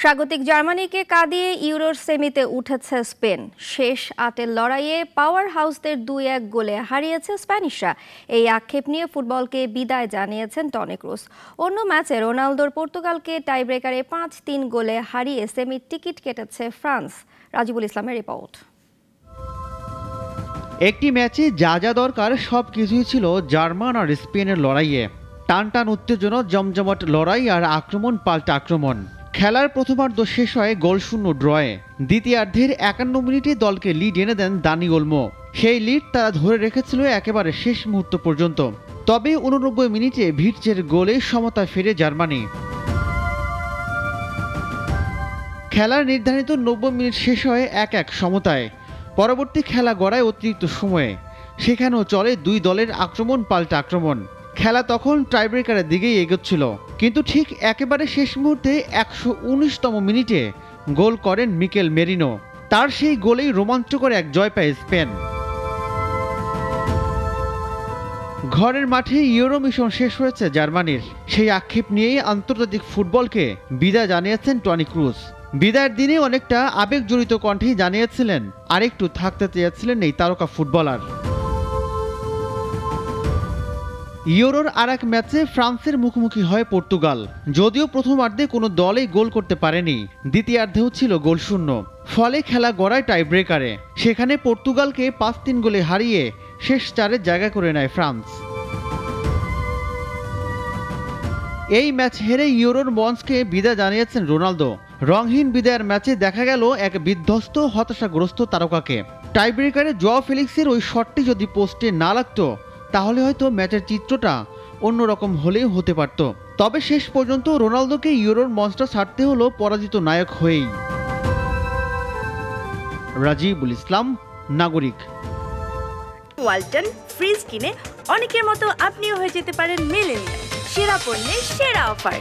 স্বাগতিক জার্মানিকে কাঁদিয়ে ইউরোর সেমিতে উঠেছে স্পেন। শেষ ৮-এর লড়াইয়ে পাওয়ার হাউসদের ২-১ গোলে হারিয়েছে স্প্যানিশরা। এই আক্ষেপ নিয়ে ফুটবলকে বিদায় জানিয়েছেন টনি ক্রুস। অন্য ম্যাচে রোনালদোর পর্তুগালকে টাইব্রেকারে ৫-৩ গোলে হারিয়ে সেমির টিকিট কেটেছে ফ্রান্স। রাজিবুল ইসলামের রিপোর্ট। একটি ম্যাচে যা যা দরকার সব কিছুই ছিল জার্মান আর স্পেনের লড়াইয়ে। টান টান উত্তেজনা, জমজমাট লড়াই আর আক্রমণ পাল্টা আক্রমণ। খেলার প্রথমার্ধ শেষ হয় গোলশূন্য ড্রয়ে। দ্বিতীয়ার্ধের ৫১ মিনিটে দলকে লিড এনে দেন দানি ওলমো। সেই লিড তারা ধরে রেখেছিল একেবারে শেষ মুহূর্ত পর্যন্ত। তবে ৮৯ মিনিটে ভিটজের গোলে সমতা ফেরে জার্মানি। খেলার নির্ধারিত ৯০ মিনিট শেষ হয় ১-১ সমতায়। পরবর্তী খেলা গড়ায় অতিরিক্ত সময়ে। সেখানেও চলে দুই দলের আক্রমণ পাল্টা আক্রমণ। খেলা তখন টাইব্রেকারের দিকেই এগোচ্ছিল, কিন্তু ঠিক একেবারে শেষ মুহূর্তে ১১৯তম মিনিটে গোল করেন মিকেল মেরিনো। তার সেই গোলেই রোমাঞ্চকর এক জয় পায় স্পেন। ঘরের মাঠে ইউরো মিশন শেষ হয়েছে জার্মানির। সেই আক্ষেপ নিয়েই আন্তর্জাতিক ফুটবলকে বিদায় জানিয়েছেন টনি ক্রুস। বিদায়ের দিনে অনেকটা আবেগজড়িত কণ্ঠেই জানিয়েছিলেন আরেকটু থাকতে চেয়েছিলেন এই তারকা ফুটবলার। ইউরোর আর এক ম্যাচে ফ্রান্সের মুখোমুখি হয় পর্তুগাল। যদিও প্রথমার্ধে কোনো দলই গোল করতে পারেনি, দ্বিতীয়ার্ধেও ছিল গোলশূন্য। ফলে খেলা গড়ায় টাইব্রেকারে। সেখানে পর্তুগালকে ৫-৩ গোলে হারিয়ে শেষ চারে জায়গা করে নেয় ফ্রান্স। এই ম্যাচ হেরে ইউরোর মঞ্চকে বিদায় জানিয়েছেন রোনালদো। রংহীন বিদায়ের ম্যাচে দেখা গেল এক বিধ্বস্ত, হতাশাগ্রস্ত তারকাকে। টাইব্রেকারে জোয়াও ফেলিক্সের ওই শটটি যদি পোস্টে না লাগতো, তাহলে হয়তো ম্যাচের চিত্রটা অন্যরকম হলেও হতে পারত। তবে শেষ পর্যন্ত রোনালদোকে ইউরোর মঞ্চটা ছাড়তে হলো পরাজিত নায়ক হয়েই। রাজিবুল ইসলাম, নাগরিক। ওয়ালটন ফ্রিজ কিনে অনেকের মতো আপনিও হয়ে যেতে পারেন মিলেনিয়াল। সেরা পণ্যের সেরা অফার।